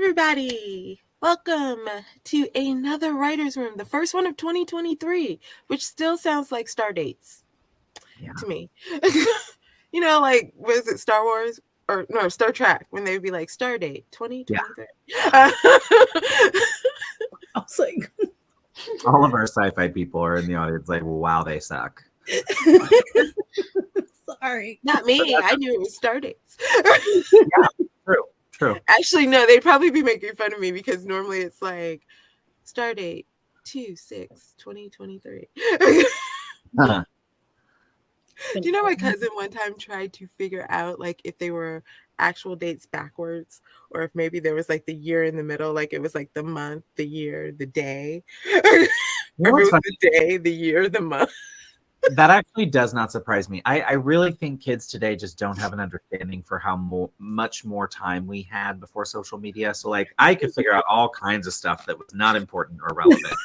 everybody. Welcome to another writer's room, the first one of 2023, which still sounds like star dates to me. You know, like, was it Star Wars? Or no, Star Trek, when they would be like, star date 2023. Yeah. I was like, all of our sci-fi people are in the audience like, wow, they suck. Sorry. Not me. I knew it was star dates. Yeah, true. Actually, no, they'd probably be making fun of me because normally it's like star date 2/6/2023. Uh-huh. Do you know my cousin one time tried to figure out like if they were actual dates backwards or if maybe there was like the year in the middle, like it was like the month, the year, the day. Or if it was the day, the year, the month. That actually does not surprise me. I really think kids today just don't have an understanding for how much more time we had before social media. So like I could figure out all kinds of stuff that was not important or relevant.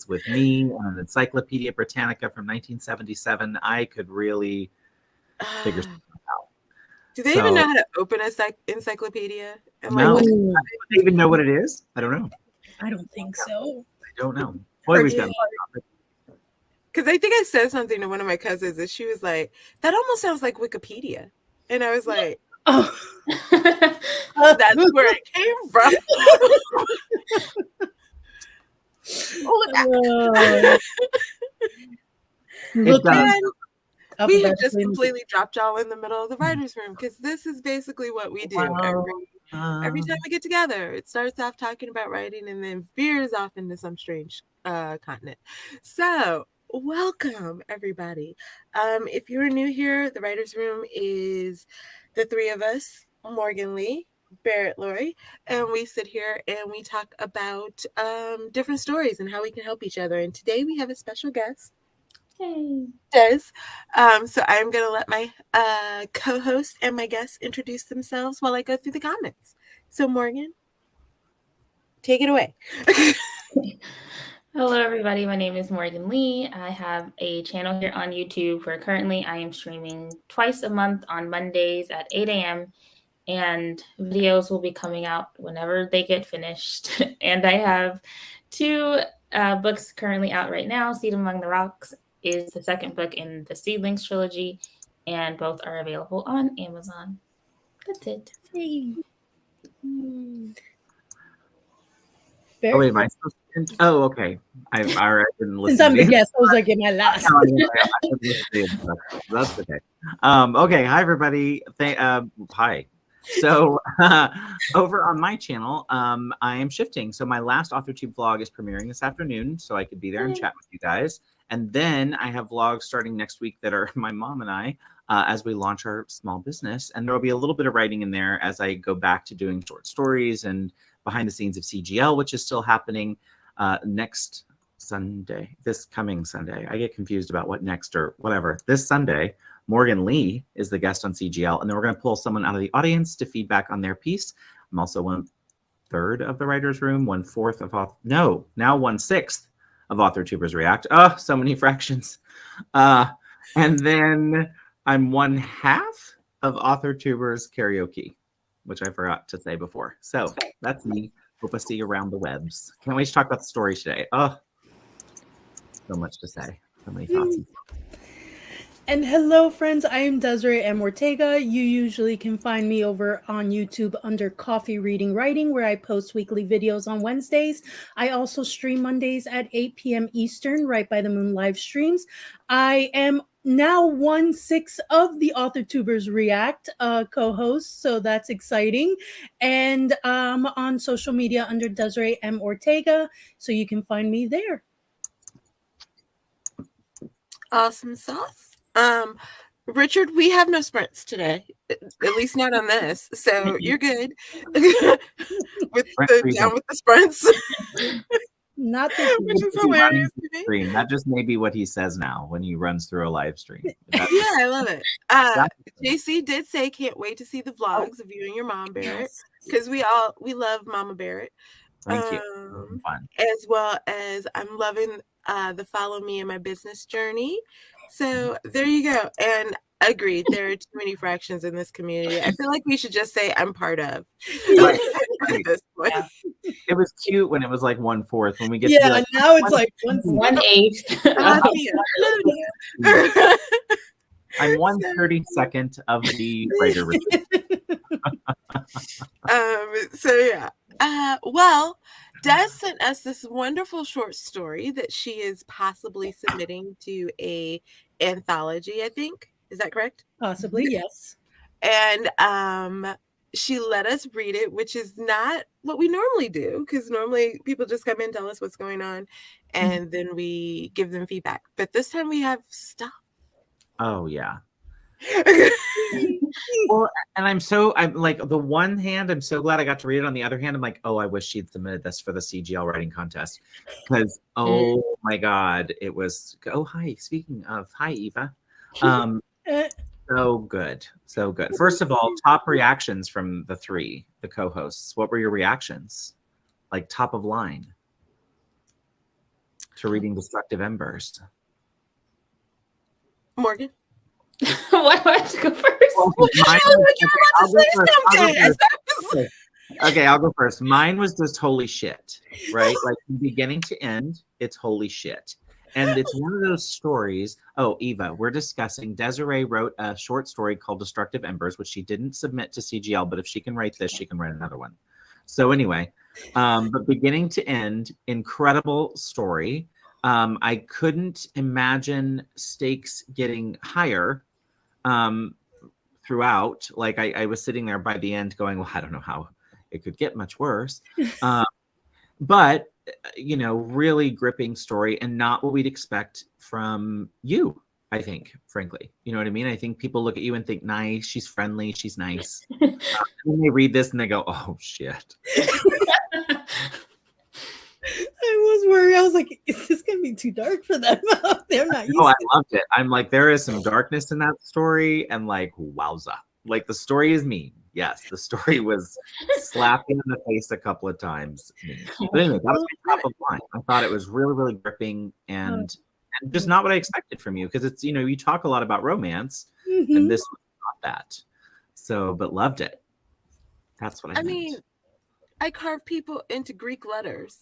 With me on an Encyclopedia Britannica from 1977, I could really figure something out. Do they even know how to open an encyclopedia? And no. Like, do they even know what it is? I don't know. I don't think so. I don't know. Boy, we've got because I think I said something to one of my cousins and she was like, that almost sounds like Wikipedia. And I was like, oh, that's where it came from. Look at we have just completely dropped y'all in the middle of the writer's room because this is basically what we do every time we get together. It starts off talking about writing and then veers off into some strange continent. So welcome, everybody. If you're new here, the writer's room is the three of us, Morgan Lee, Barrett Laurie, and we sit here and we talk about different stories and how we can help each other. And today we have a special guest. Hey. Des. So I'm going to let my co-host and my guests introduce themselves while I go through the comments. So Morgan, take it away. Hello, everybody. My name is Morgan Lee. I have a channel here on YouTube where currently I am streaming twice a month on Mondays at 8 a.m. And videos will be coming out whenever they get finished. And I have two books currently out right now. Seed Among the Rocks is the second book in the Seedlings trilogy, and both are available on Amazon. That's it. Hey. Oh, wait, am I supposed to? Oh, okay. I didn't listen. Since I'm the guest, I was like, in my last. That's okay. Okay, hi, everybody. Hi. So over on my channel, I am shifting. So my last AuthorTube vlog is premiering this afternoon, so I could be there and chat with you guys. And then I have vlogs starting next week that are my mom and I as we launch our small business. And there will be a little bit of writing in there as I go back to doing short stories and behind the scenes of CGL, which is still happening next Sunday, this coming Sunday. I get confused about what next or whatever. This Sunday, Morgan Lee is the guest on CGL, and then we're going to pull someone out of the audience to feedback on their piece. I'm also 1/3 of the writer's room, 1/4 of now 1/6 of AuthorTubers React. Oh, so many fractions. And then I'm 1/2 of AuthorTubers Karaoke, which I forgot to say before. So that's me. Hope I see you around the webs. Can't wait to talk about the story today. Oh, so much to say. So many thoughts. And hello, friends. I am Desiree M. Ortega. You usually can find me over on YouTube under Coffee Reading Writing, where I post weekly videos on Wednesdays. I also stream Mondays at 8 p.m. Eastern, right by the Moon live streams. I am now 1/6 of the AuthorTubers React co-host, so that's exciting. And on social media under Desiree M. Ortega, so you can find me there. Awesome sauce. Richard, we have no sprints today, at least not on this, so you're good. Down with the sprints. Not this which is hilarious to me. That just may be what he says now when he runs through a live stream. Yeah, I love it. JC did say can't wait to see the vlogs of you and your mom, Barrett, because we love Mama Barrett. Thank you. Fun. As well as I'm loving the Follow Me in My Business Journey. So there you go. And Agreed. There are too many fractions in this community. I feel like we should just say I'm part of. Right. At this point. Yeah. It was cute when it was like 1/4. When we get Yeah, to be like, now it's like 1/8. I'm 1/32 of the writer retreat. So yeah. Well, Des sent us this wonderful short story that she is possibly submitting to a anthology, I think. Is that correct? Possibly, yes. And she let us read it, which is not what we normally do, because normally people just come in, tell us what's going on, and then we give them feedback. But this time we have stuff. Oh yeah. Well, and I'm like, the one hand, I'm so glad I got to read it. On the other hand, I'm like, oh, I wish she'd submitted this for the CGL writing contest, because oh my God, it was. Oh hi, speaking of, hi Eva, so good, so good. First of all, top reactions from the co-hosts. What were your reactions? Like top of line to reading Destructive Embers. Morgan. Why do I have to go first? Okay, I'll go first. Mine was just holy shit, right? Like from beginning to end, it's holy shit. And it's one of those stories. Oh, Eva, we're discussing. Desiree wrote a short story called Destructive Embers, which she didn't submit to CGL, but if she can write this, she can write another one. So anyway, but beginning to end, incredible story. I couldn't imagine stakes getting higher throughout. Like I was sitting there by the end going, well, I don't know how it could get much worse. But really gripping story, and not what we'd expect from you, I think, frankly. You know what I mean? I think people look at you and think, nice, she's friendly, she's nice. And they read this and they go, oh shit. I was worried. I was like, is this gonna be too dark for them? They're not used I loved it. I'm like, there is some darkness in that story, and like, wowza. Like the story is mean. Yes, the story was slapping in the face a couple of times. But anyway, that was my top of line. I thought it was really, really gripping and just not what I expected from you, because it's, you talk a lot about romance, and this was not that. So, but loved it. That's what I meant. mean, I carve people into Greek letters.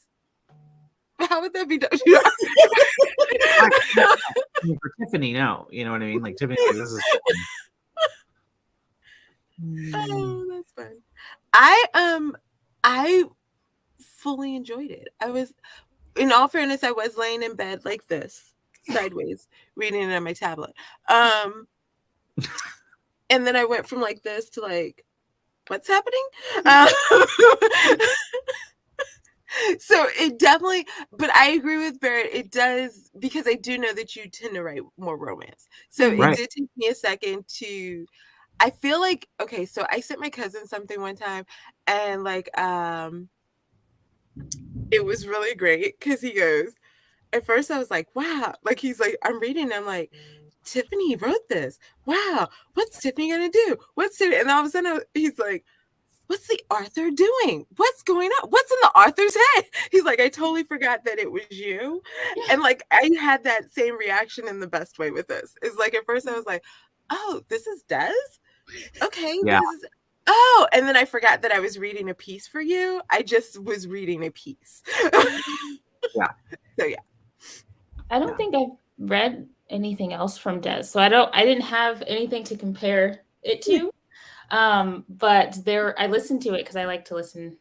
How would that be done? For Tiffany, no. You know what I mean? Like Tiffany, this is. Oh, that's fun. I fully enjoyed it. I was, in all fairness, I was laying in bed like this, sideways, reading it on my tablet. And then I went from like this to like, what's happening? So it definitely, but I agree with Barrett. It does, because I do know that you tend to write more romance. So it did take me a second to, I feel like, okay, so I sent my cousin something one time, and like, it was really great because he goes, at first I was like, wow, like he's like, I'm reading, I'm like, Tiffany wrote this. Wow, what's Tiffany gonna do? What's Tiffany? And all of a sudden he's like, what's the author doing? What's going on? What's in the author's head? He's like, I totally forgot that it was you. And like, I had that same reaction in the best way with this. It's like, at first I was like, oh, this is Des? Okay. Yeah. Oh, and then I forgot that I was reading a piece for you. I just was reading a piece. Yeah. So yeah. I don't think I've read anything else from Des. So I didn't have anything to compare it to. But I listened to it because I like to listen.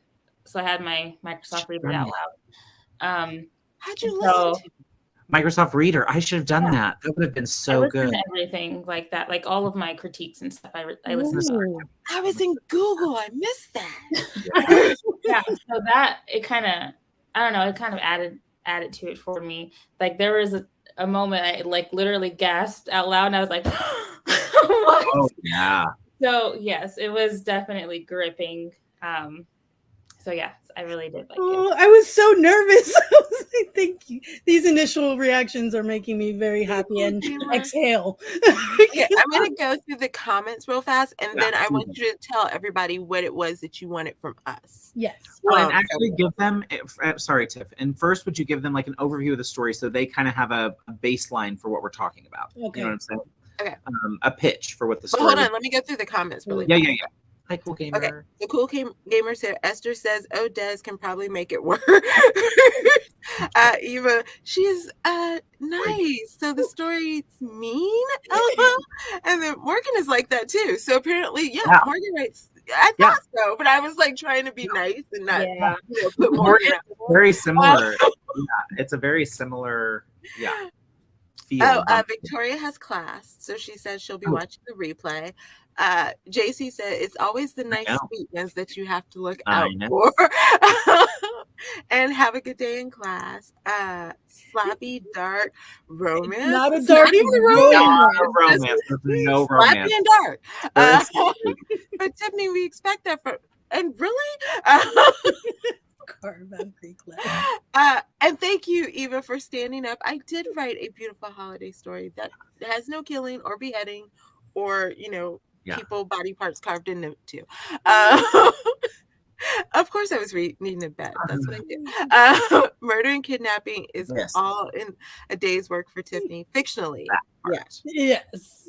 So I had my Microsoft Reader out loud. How'd you listen to Microsoft Reader? I should have done that. That would have been so good. To everything like that, like all of my critiques and stuff. I listened to. I was in Google. I missed that. Yeah. So that it kind of, I don't know. It kind of added to it for me. Like there was a moment I like literally gasped out loud, and I was like, "What?" Oh yeah. So yes, it was definitely gripping. So yeah, I really did like it. I was so nervous. I was like, thank you. These initial reactions are making me very happy, and exhale. Okay, I'm going to go through the comments real fast, and then I want you to tell everybody what it was that you wanted from us. Yes. Well, and actually give them, sorry, Tiff. And first, would you give them like an overview of the story so they kind of have a baseline for what we're talking about? Okay. You know what I'm saying? a pitch for what the story. Hold on, let me go through the comments really Yeah. Hi, Cool Gamer. Okay, the Cool Gamer said, Esther says, oh, Des can probably make it work. Eva, she's nice. So the story's mean. And then Morgan is like that too. So apparently, Morgan writes. I thought so, but I was like trying to be nice and not put Morgan out. Very similar. It's a very similar feel. Victoria has class, so she says she'll be watching the replay. JC said it's always the nice sweetness that you have to look out for. And have a good day in class. Sloppy dark romance. Not a dark romance. No romance. Sloppy and dark. But Tiffany, we expect that from. And really? And thank you, Eva, for standing up. I did write a beautiful holiday story that has no killing or beheading or, people body parts carved into it too. Of course, I was reading it bad. That's what I do. Murder and kidnapping is all in a day's work for Tiffany, fictionally. Yes.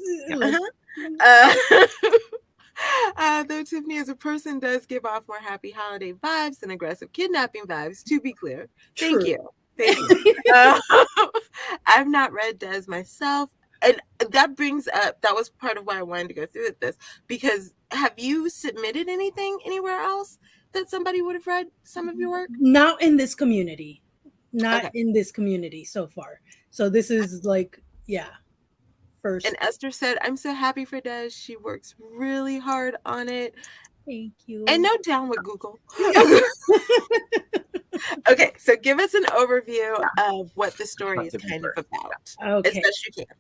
Though Tiffany as a person does give off more happy holiday vibes than aggressive kidnapping vibes, to be clear. Thank you. I've not read Des myself. And that brings up, that was part of why I wanted to go through this, because have you submitted anything anywhere else that somebody would have read some of your work? Not in this community. In this community so far. So this is first. And Esther said, I'm so happy for Des. She works really hard on it. Thank you. And no down with Google. Okay, so give us an overview of what the story is kind of about. Okay. As best you can.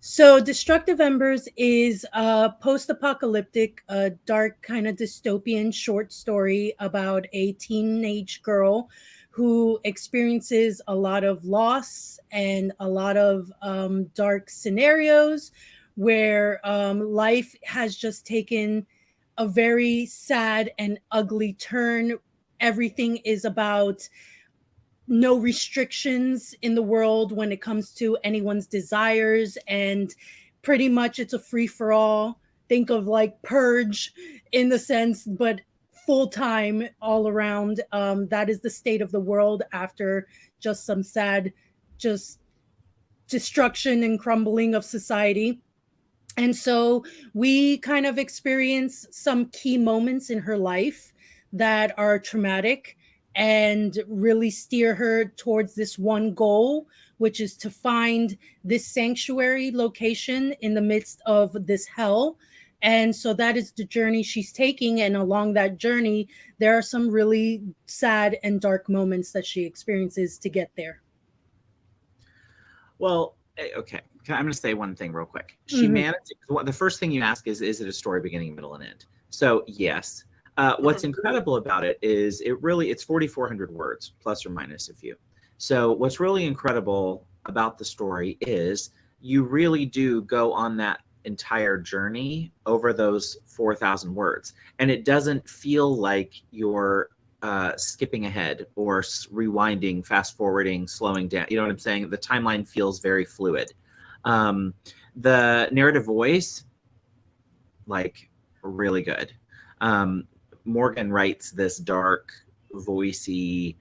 So Destructive Embers is a post-apocalyptic, dark kind of dystopian short story about a teenage girl who experiences a lot of loss and a lot of dark scenarios where life has just taken a very sad and ugly turn. Everything is about no restrictions in the world when it comes to anyone's desires, and pretty much it's a free-for-all. Think of like Purge in the sense, but full-time all around. That is the state of the world after just some sad destruction and crumbling of society. And so we kind of experience some key moments in her life that are traumatic and really steer her towards this one goal, which is to find this sanctuary location in the midst of this hell. And so that is the journey she's taking. And along that journey, there are some really sad and dark moments that she experiences to get there. Well, okay. I'm going to say one thing real quick. She managed. The first thing you ask is it a story beginning, middle, and end? So yes. What's incredible about it is it's 4,400 words, plus or minus a few. So what's really incredible about the story is you really do go on that entire journey over those 4,000 words. And it doesn't feel like you're skipping ahead or rewinding, fast forwarding, slowing down. You know what I'm saying? The timeline feels very fluid. The narrative voice, really good. Morgan writes this dark, voicey,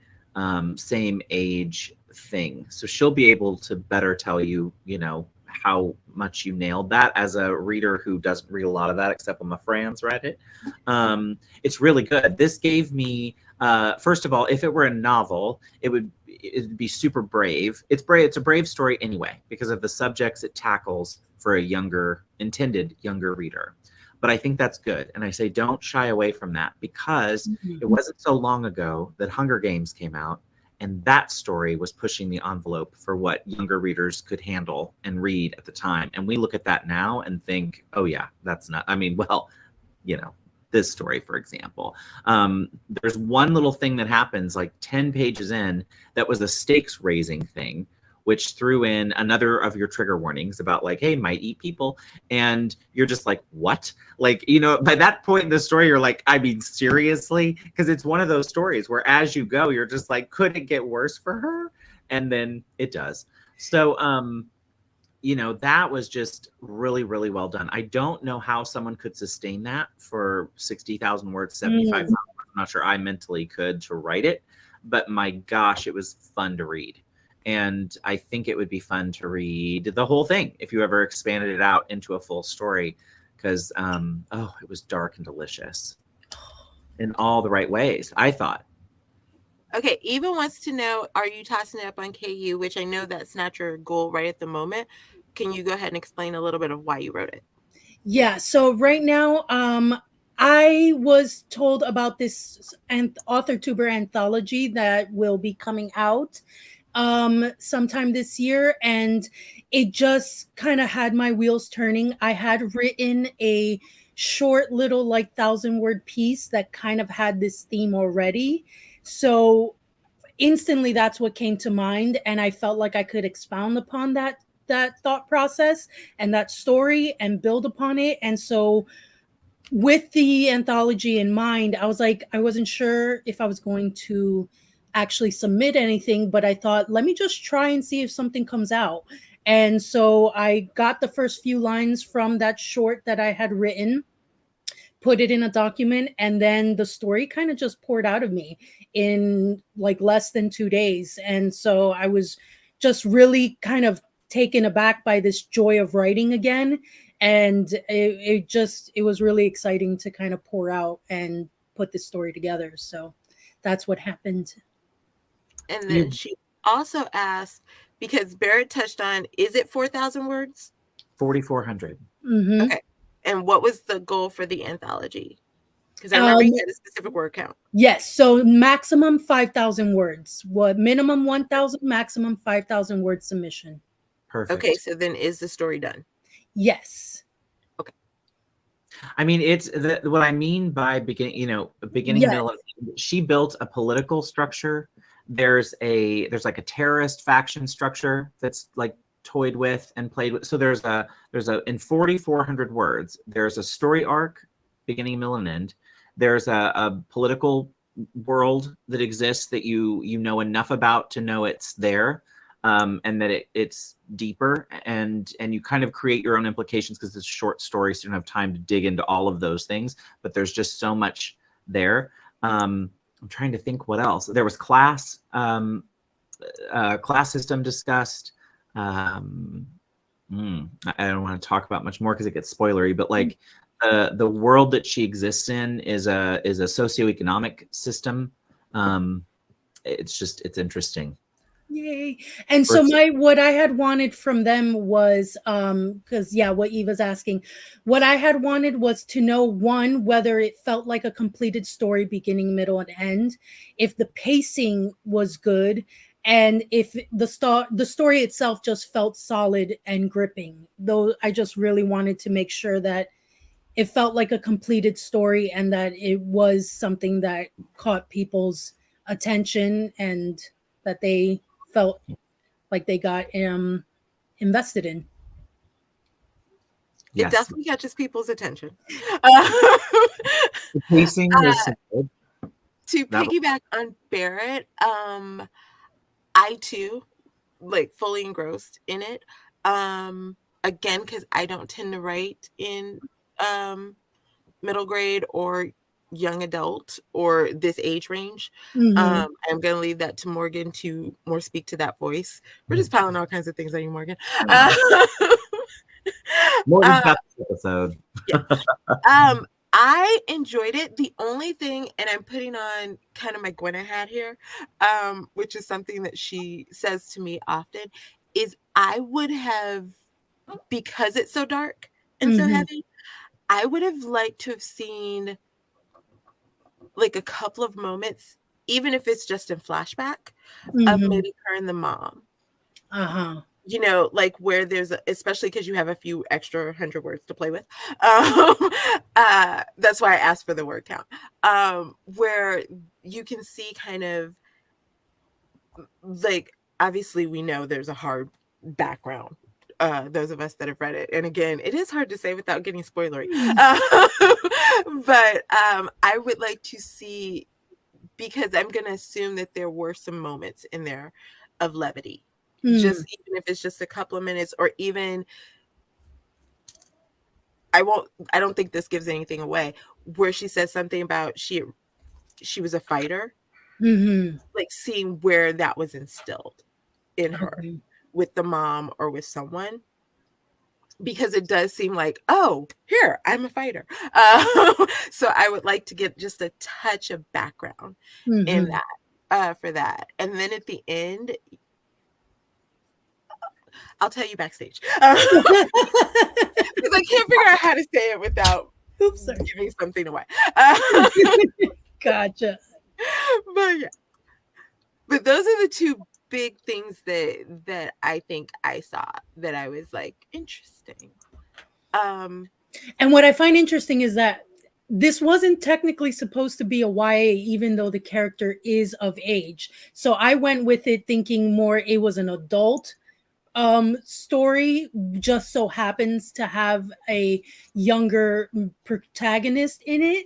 same age thing. So she'll be able to better tell you, how much you nailed that as a reader who doesn't read a lot of that, except when my friends read it. It's really good. This gave me, first of all, if it were a novel, it'd be super brave. It's a brave story anyway, because of the subjects it tackles for a intended younger reader. But I think that's good. And I say, don't shy away from that, because it wasn't so long ago that Hunger Games came out, and that story was pushing the envelope for what younger readers could handle and read at the time. And we look at that now and think, oh yeah, that's not, this story, for example. There's one little thing that happens 10 pages in that was a stakes raising thing, which threw in another of your trigger warnings about hey, might eat people. And you're just like, what? By that point in the story, you're like, I mean, seriously? Because it's one of those stories where as you go, you're just like, could it get worse for her? And then it does. So you know, that was just really, really well done. I don't know how someone could sustain that for 60,000 words, 75,000 words. I'm not sure I mentally could to write it, but my gosh, it was fun to read. And I think it would be fun to read the whole thing if you ever expanded it out into a full story, because it was dark and delicious in all the right ways, I thought. Okay, Eva wants to know, are you tossing it up on KU, which I know that's not your goal right at the moment. Can you go ahead and explain a little bit of why you wrote it? Yeah, so right now, I was told about this AuthorTuber anthology that will be coming out sometime this year, and it just kind of had my wheels turning. I had written a short little like 1,000-word piece that kind of had this theme already. So instantly that's what came to mind, and I felt like I could expound upon that thought process and that story and build upon it. And so with the anthology in mind, I was like, I wasn't sure if I was going to actually submit anything, but I thought, let me just try and see if something comes out. And so I got the first few lines from that short that I had written, put it in a document, and then the story kind of just poured out of me in like less than 2 days. And so I was just really kind of taken aback by this joy of writing again. And it was really exciting to kind of pour out and put this story together. So that's what happened. And then she also asked, because Barrett touched on, is it 4,000 words? 4,400. Mm-hmm. Okay. And what was the goal for the anthology? Because I remember you had a specific word count. Yes. So maximum 5,000 words. What minimum 1,000, maximum 5,000 word submission. Perfect. Okay. So then is the story done? Yes. Okay. I mean, it's what I mean by beginning, Yes. middle. She built a political structure. There's like a terrorist faction structure that's like toyed with and played with. So there's a in 4,400 words, there's a story arc, beginning, middle, and end. There's a political world that exists that you know enough about to know it's there, and that it's deeper, and you kind of create your own implications because it's short stories, so you don't have time to dig into all of those things. But there's just so much there. I'm trying to think what else. There was class system discussed. I don't want to talk about much more because it gets spoilery, but like the world that she exists in is a socioeconomic system. It's interesting. Yay. And so what I had wanted from them was because what Eva's asking, what I had wanted was to know, one, whether it felt like a completed story, beginning, middle, and end, if the pacing was good, and if the story itself just felt solid and gripping. Though I just really wanted to make sure that it felt like a completed story and that it was something that caught people's attention and that they felt like they got invested in. Yes. It definitely catches people's attention. The pacing was good. To piggyback on Barrett, I too like fully engrossed in it. Again, because I don't tend to write in middle grade or young adult or this age range. Mm-hmm. I'm going to leave that to Morgan to more speak to that voice. We're just piling all kinds of things on you, Morgan. Morgan's got this episode. Yeah. I enjoyed it. The only thing, and I'm putting on kind of my Gwenna hat here, which is something that she says to me often, is I would have, because it's so dark and so heavy, I would have liked to have seen like a couple of moments, even if it's just in flashback, of maybe her and the mom. You know, like where there's, especially because you have a few extra 100 words to play with. That's why I asked for the word count. Where you can see kind of like, obviously we know there's a hard background. Those of us that have read it. And again, it is hard to say without getting spoilery. But I would like to see, because I'm going to assume that there were some moments in there of levity just even if it's just a couple of minutes, or even I don't think this gives anything away, where she says something about she was a fighter, like seeing where that was instilled in her with the mom or with someone, because it does seem like, oh, here, I'm a fighter. So I would like to get just a touch of background in that, for that. And then at the end, I'll tell you backstage. Because I can't figure out how to say it without giving something away. Gotcha. But yeah. But those are the two big things that I think I saw that I was like, interesting. And what I find interesting is that this wasn't technically supposed to be a YA, even though the character is of age. So I went with it thinking more it was an adult story, just so happens to have a younger protagonist in it.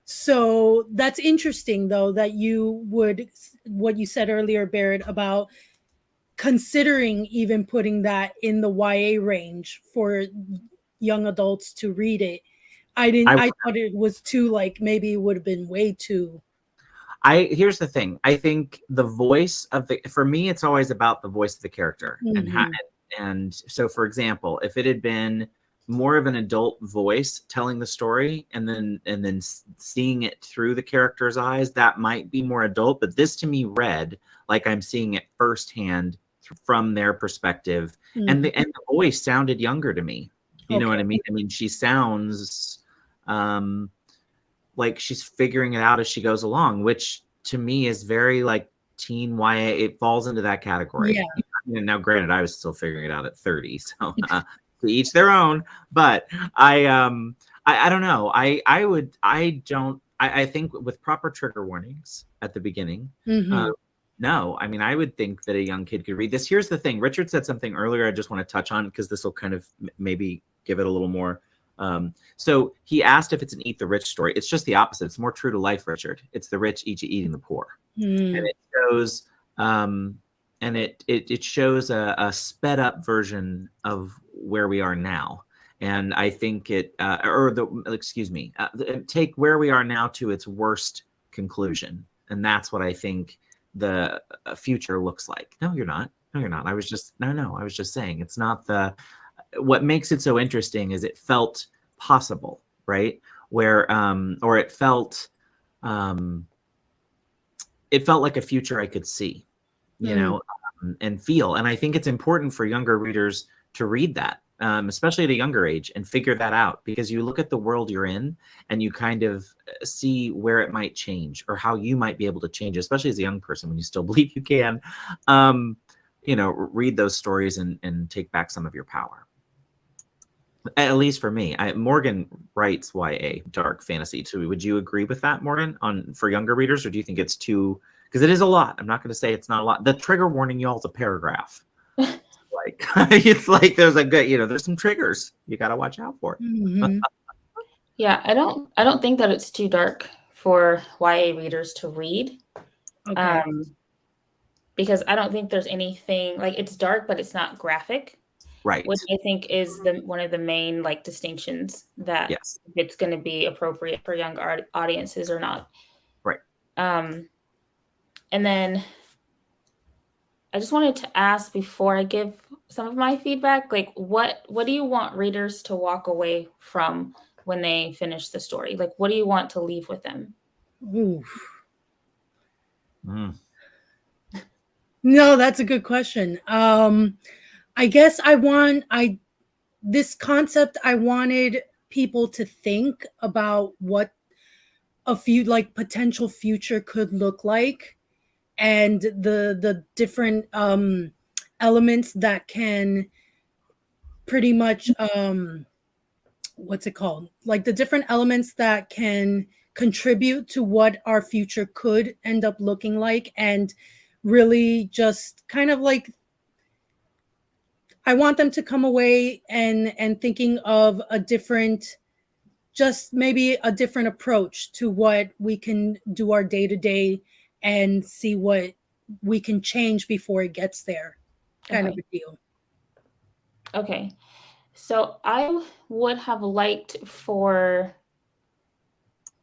So that's interesting, though, that you would, what you said earlier, Barrett, about considering even putting that in the YA range for young adults to read it. I thought it was too, like, maybe it would have been way too. Here's the thing. I think the voice for me, it's always about the voice of the character. And so, for example, if it had been more of an adult voice telling the story and then seeing it through the character's eyes, that might be more adult. But this to me read like I'm seeing it firsthand from their perspective. And the voice sounded younger to me. You know what I mean? I mean, she sounds like she's figuring it out as she goes along, which to me is very like teen YA. It falls into that category. Yeah. Now, granted, I was still figuring it out at 30, so to each their own. But I don't know. I think with proper trigger warnings at the beginning. No, I mean, I would think that a young kid could read this. Here's the thing. Richard said something earlier I just want to touch on, because this will kind of maybe give it a little more. So he asked if it's an eat the rich story. It's just the opposite. It's more true to life, Richard. It's the rich eating the poor. And it shows it shows a sped up version of where we are now. And I think take where we are now to its worst conclusion. And that's what I think the future looks like. No, you're not. I was just saying it's not what makes it so interesting is it felt possible, right? Where, or it felt like a future I could see, you know, and feel. And I think it's important for younger readers to read that, especially at a younger age, and figure that out, because you look at the world you're in and you kind of see where it might change or how you might be able to change, especially as a young person when you still believe you can, you know, read those stories and take back some of your power. At least for me. Morgan writes YA, dark fantasy too. Would you agree with that, Morgan, for younger readers, or do you think it's too? Because it is a lot. I'm not going to say it's not a lot. The trigger warning, y'all, is a paragraph. It's like there's a good, you know, there's some triggers you got to watch out for. Yeah, I don't think that it's too dark for YA readers to read. Because I don't think there's anything like, it's dark, but it's not graphic. Right. Which I think is one of the main like distinctions that it's going to be appropriate for young audiences or not. Right. And then I just wanted to ask before I give some of my feedback, like what do you want readers to walk away from when they finish the story? Like, what do you want to leave with them? No, that's a good question. I guess this concept, I wanted people to think about what a few like potential future could look like, and the different elements that can pretty much what's it called? Like the different elements that can contribute to what our future could end up looking like, and really just kind of like, I want them to come away and thinking of a different, just maybe a different approach to what we can do our day-to-day and see what we can change before it gets there. kind of a deal. Okay. So I would have liked for,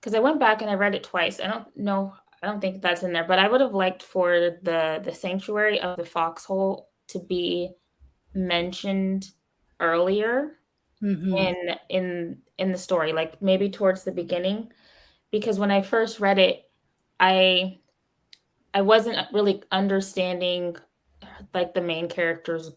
because I went back and I read it twice. I don't think that's in there, but I would have liked for the sanctuary of the foxhole to be mentioned earlier in the story, like maybe towards the beginning, because when I first read it, I wasn't really understanding like the main character's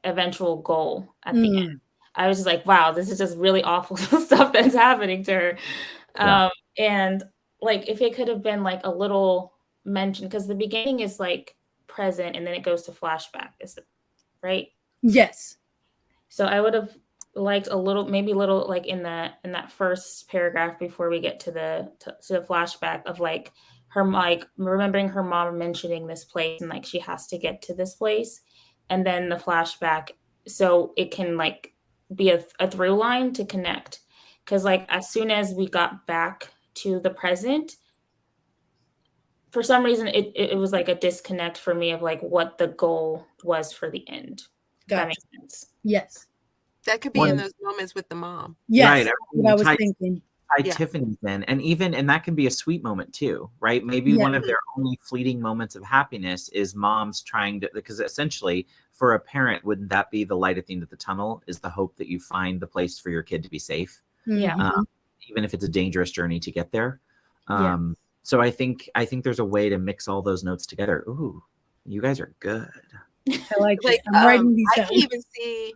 eventual goal at the end. I was just like, wow, this is just really awful stuff that's happening to her. And like if it could have been like a little mention, because the beginning is like present and then it goes to flashback, right? Yes. So I would have liked maybe a little like in that first paragraph before we get to the flashback of like her, like remembering her mom mentioning this place and like she has to get to this place, and then the flashback so it can like be a through line to connect. Because like as soon as we got back to the present, for some reason it was like a disconnect for me of like what the goal was for the end. That makes sense. Yes. That could be in those moments with the mom. Yes, right. what I was thinking. Tiffany's in, and that can be a sweet moment too, right? Maybe one of their only fleeting moments of happiness is mom's trying to, because essentially for a parent, wouldn't that be the light at the end of the tunnel, is the hope that you find the place for your kid to be safe? Yeah. Even if it's a dangerous journey to get there. So I think there's a way to mix all those notes together. Ooh, you guys are good. I like it. I'm writing these down. I can even see,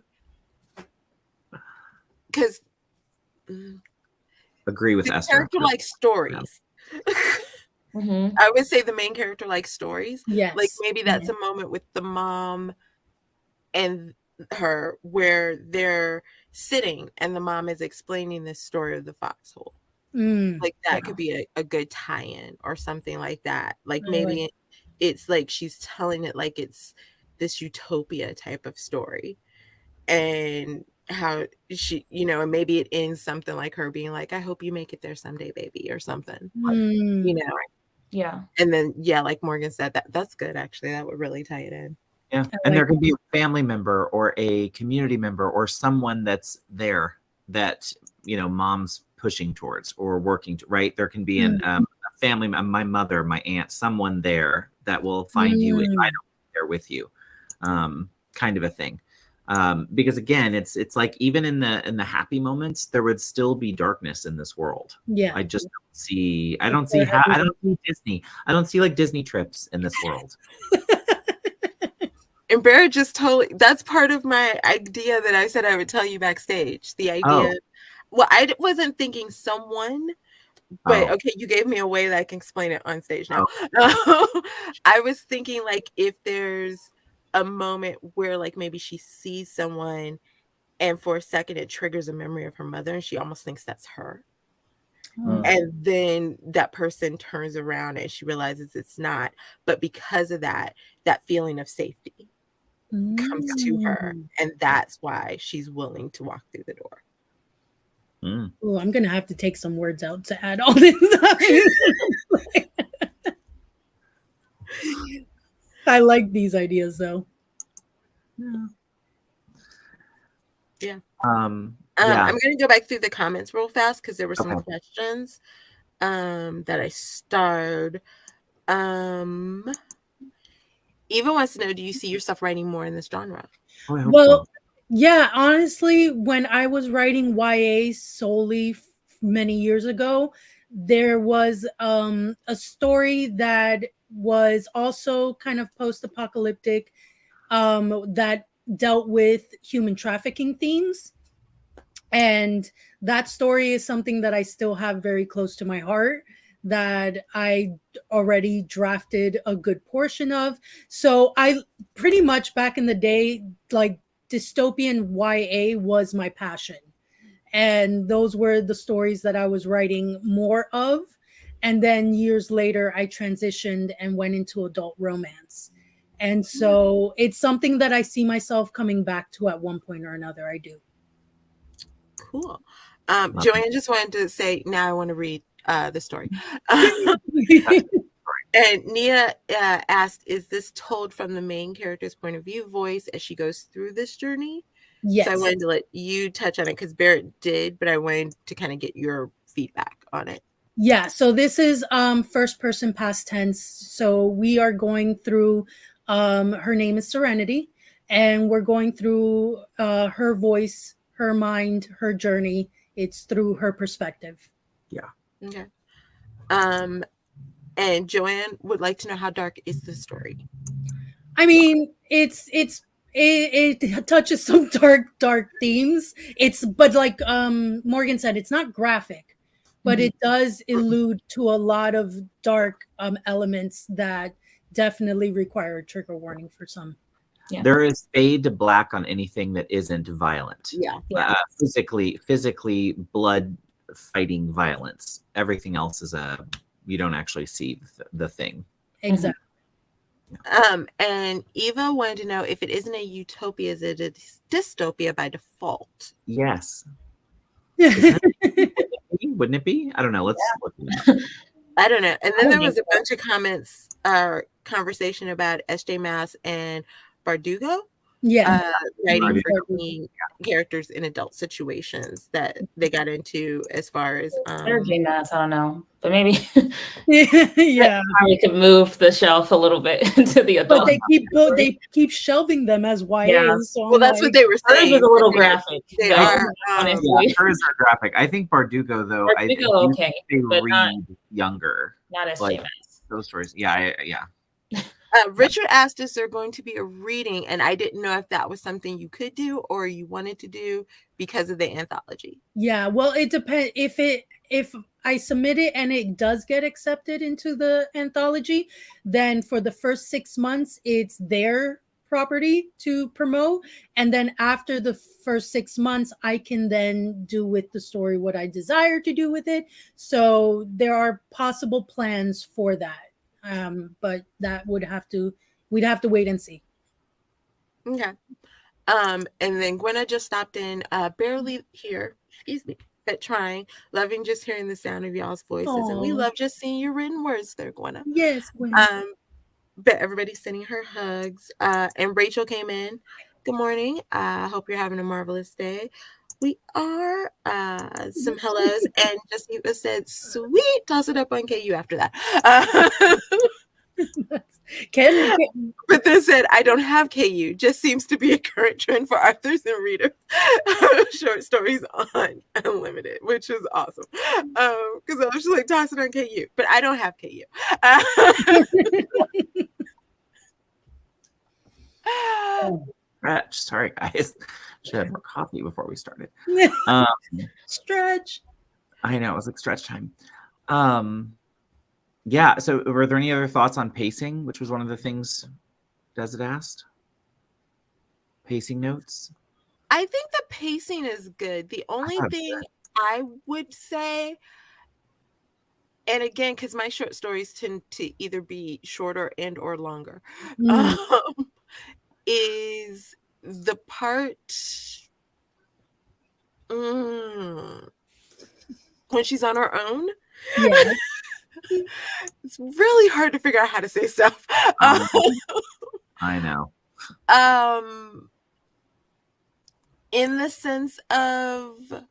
because agree with the Esther. Character likes stories. I would say the main character likes stories. Yes. Like maybe that's a moment with the mom and her where they're sitting and the mom is explaining this story of the foxhole. Like that could be a good tie-in or something like that. Like maybe it's like she's telling it like it's this utopia type of story, and how she, and maybe it ends something like her being like, I hope you make it there someday, baby, or something. Yeah. And then like Morgan said, that's good actually. That would really tie it in. Yeah. And there could be a family member or a community member or someone that's there that mom's pushing towards or working to, right? There can be a family, my mother, my aunt, someone there that will find you if I don't be there with you, kind of a thing. Because again, it's like even in the happy moments, there would still be darkness in this world. I just don't see Disney. I don't see like Disney trips in this world. And Barrett just that's part of my idea that I said I would tell you backstage. The idea, well, I wasn't thinking someone, but okay, you gave me a way that I can explain it on stage now. I was thinking like if there's a moment where like maybe she sees someone and for a second it triggers a memory of her mother and she almost thinks that's her. And then that person turns around and she realizes it's not, but because of that feeling of safety comes to her, and that's why she's willing to walk through the door. Oh, I'm gonna have to take some words out to add all this. I like these ideas though. Yeah. I'm gonna go back through the comments real fast because there were some questions that I starred. Eva wants to know, do you see yourself writing more in this genre? Well, yeah, honestly, when I was writing YA solely many years ago, there was a story that was also kind of post-apocalyptic that dealt with human trafficking themes. And that story is something that I still have very close to my heart, that I already drafted a good portion of. So I pretty much back in the day, like dystopian YA was my passion. And those were the stories that I was writing more of. And then years later, I transitioned and went into adult romance. And so it's something that I see myself coming back to at one point or another. I do. Cool. Joanne just wanted to say, now I want to read the story. And Nia asked, is this told from the main character's point of view voice as she goes through this journey? Yes. So I wanted to let you touch on it because Barrett did, but I wanted to kind of get your feedback on it. Yeah, so this is first person past tense. So we are going through her name is Serenity, and we're going through her voice, her mind, her journey. It's through her perspective. Yeah. Okay. And Joanne would like to know, how dark is the story? I mean, it touches some dark themes. But like Morgan said, it's not graphic, but it does allude to a lot of dark elements that definitely require a trigger warning for some. Yeah. There is fade to black on anything that isn't violent. Yeah. Physically blood fighting violence. Everything else is you don't actually see the thing. Exactly. And Eva wanted to know, if it isn't a utopia, is it a dystopia by default? Yes. Wouldn't it be? I don't know. Let's look it up. I don't know. And then there was a bunch of comments conversation about SJ Mass and Bardugo. Yeah. Writing for teen characters in adult situations that they got into, as far as SJ Mass, I don't know. But maybe yeah, we could move the shelf a little bit into the adult. But they keep shelving them as YA. Yeah. So well, that's what they were saying. Hers is a little graphic. They are. Hers are graphic. I think Bardugo, though, I think okay, they but read younger. Not SJ like, Mass. Those stories. Yeah. Richard asked, is there going to be a reading? And I didn't know if that was something you could do or you wanted to do because of the anthology. Yeah, well, it depends. If I submit it and it does get accepted into the anthology, then for the first 6 months, it's their property to promote. And then after the first 6 months, I can then do with the story what I desire to do with it. So there are possible plans for that. But that we'd have to wait and see. Okay. And then Gwenna just stopped in, barely here, excuse me, but trying, loving just hearing the sound of y'all's voices. Aww. And we love just seeing your written words there, Gwenna. Yes, Gwenna. But everybody's sending her hugs. And Rachel came in. Good morning. I hope you're having a marvelous day. We are some hellos, and just Eva said, sweet, toss it up on KU after that. But then said, I don't have KU, just seems to be a current trend for authors and readers. Short stories on Unlimited, which is awesome. Because I was just like, toss it on KU, but I don't have KU. Sorry, guys. Should have more coffee before we started. Stretch. I know, it was like stretch time. Yeah, so were there any other thoughts on pacing, which was one of the things Desert asked? Pacing notes? I think the pacing is good. The only thing I would say, and again, because my short stories tend to either be shorter and or longer, is the part when she's on her own. Yeah. It's really hard to figure out how to say stuff. I know. In the sense of,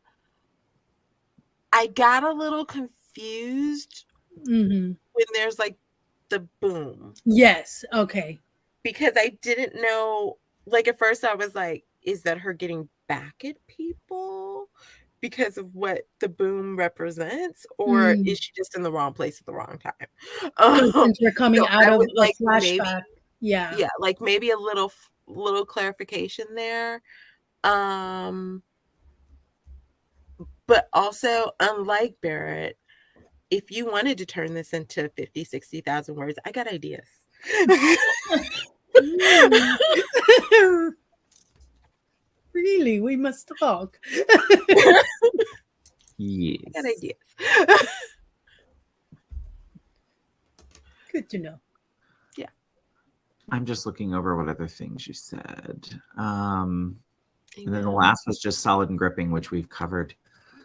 I got a little confused when there's like the boom. Yes. Okay. Because I didn't know, like at first I was like, is that her getting back at people because of what the boom represents, or is she just in the wrong place at the wrong time? Since we're coming out of like a flashback. Yeah, like maybe a little clarification there. But also, unlike Barrett, if you wanted to turn this into 50, 60,000 words, I got ideas. Really, we must talk. Yes. I got ideas. Good to know. Yeah. I'm just looking over what other things you said. And then the last was just solid and gripping, which we've covered.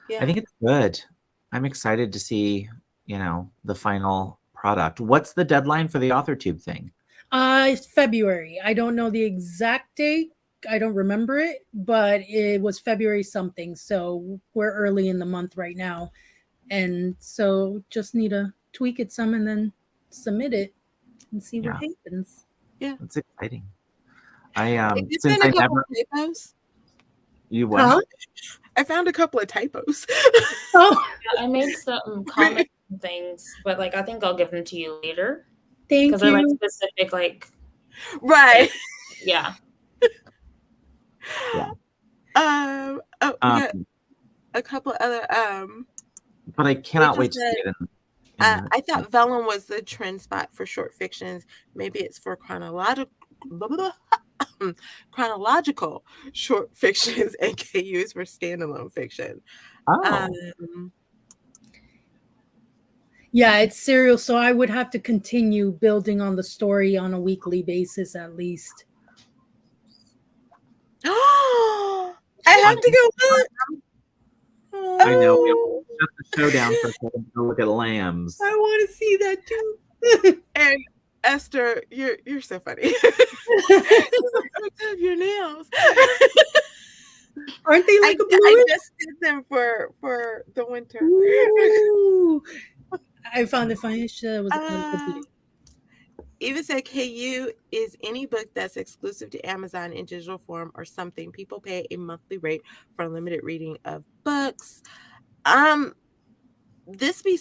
Yeah. I think it's good. I'm excited to see, the final product. What's the deadline for the AuthorTube thing? It's February. I don't know the exact date. I don't remember it, but it was February something. So we're early in the month right now. And so just need to tweak it some and then submit it and see what happens. Yeah. It's exciting. I It's since been I a couple never typos. you what? Huh? I found a couple of typos. Oh, I made some comments and things, but like I think I'll give them to you later thank because they're like you. specific, like Right. yeah. Yeah. Oh, we got a couple other But I cannot wait to said, see it. I thought vellum was the trend spot for short fictions. Maybe it's for chronological short fictions and KUs for standalone fiction. Yeah, it's serial. So I would have to continue building on the story on a weekly basis at least. I have to go look. I know. We'll shut the show down for a second to look at lambs. I want to see that too. And Esther, you're so funny. Your nails. Aren't they like a blue? I just did them for the winter. Ooh. I found it funny. Eva said KU is any book that's exclusive to Amazon in digital form or something. People pay a monthly rate for unlimited reading of books. Would this be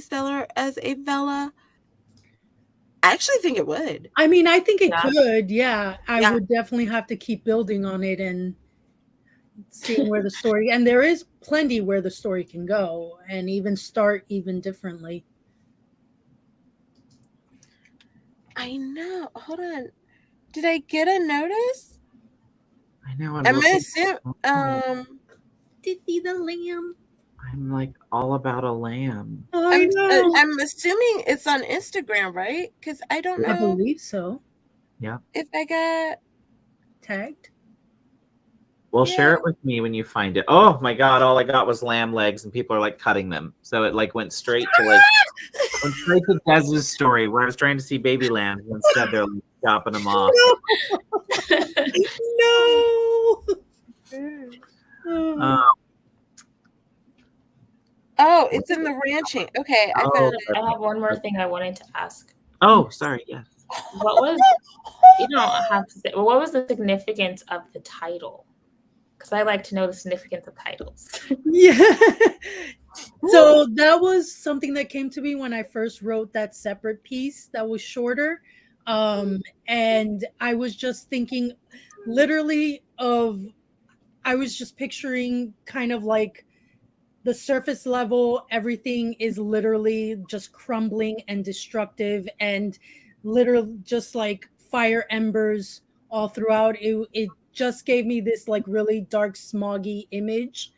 stellar as a Vella? I actually think it would. I mean, I think it could. Yeah, I would definitely have to keep building on it and seeing where the story. And there is plenty where the story can go, and even start even differently. I know. Hold on. Did I get a notice? I know. I'm gonna assume. To see the lamb. I'm like all about a lamb. I'm assuming it's on Instagram, right? Because I don't know. I believe so. Yeah. If I got tagged. Well, share it with me when you find it. Oh my God! All I got was lamb legs, and people are like cutting them. So it like went straight to Des's story, where I was trying to see baby lambs, and instead they're like chopping them off. No. Oh, it's in the ranching. Okay, I found it. I have one more thing I wanted to ask. Oh, sorry. Yes. What was you don't have to say? Well, what was the significance of the title? Because I like to know the significance of titles. Yeah. So that was something that came to me when I first wrote that separate piece that was shorter. And I was just thinking literally I was just picturing kind of like the surface level, everything is literally just crumbling and destructive and literally just like fire embers all throughout. It just gave me this like really dark, smoggy image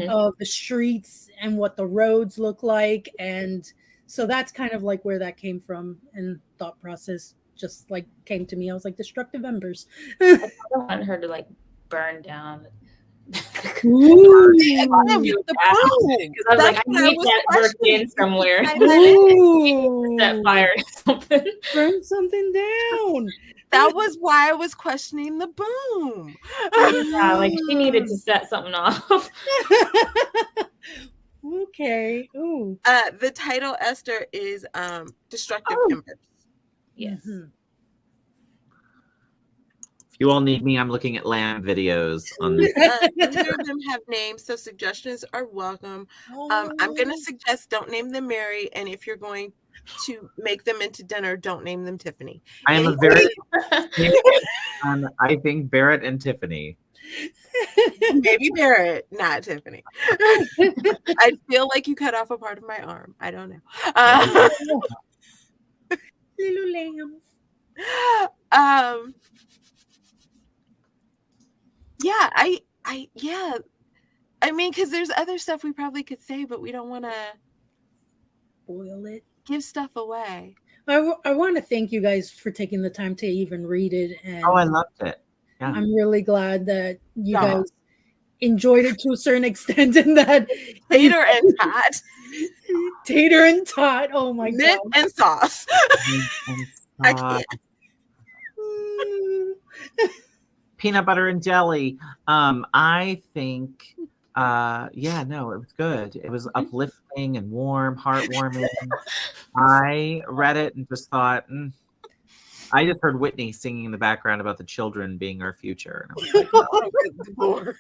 of the streets and what the roads look like. And so that's kind of like where that came from, and thought process just like came to me. I was like, destructive embers. I don't want her to like burn down. Ooh. Because I was like, I need that worked in somewhere. That fire or something. Burn something down. That was why I was questioning the boom. Yeah, like she needed to set something off. Okay. Ooh. The title, Esther, is Destructive Embers. Yes. If you all need me, I'm looking at lamb videos on this. Neither of them have names, so suggestions are welcome. I'm going to suggest don't name them Mary, and if you're going to make them into dinner, don't name them Tiffany. I am a very I think Barrett and Tiffany. Maybe Barrett, not Tiffany. I feel like you cut off a part of my arm. I don't know. Little lambs. Yeah, I mean, because there's other stuff we probably could say, but we don't want to spoil it, give stuff away. I want to thank you guys for taking the time to even read it. And I loved it. Yeah. I'm really glad that you guys enjoyed it to a certain extent, and that Tater and Todd. Tater and tot. Oh my Mint god. and sauce. I can't. Peanut butter and jelly. I think yeah, no, it was good. It was uplifting and warm, heartwarming. I read it and just thought, I just heard Whitney singing in the background about the children being our future. And I was like, Oh, good Lord.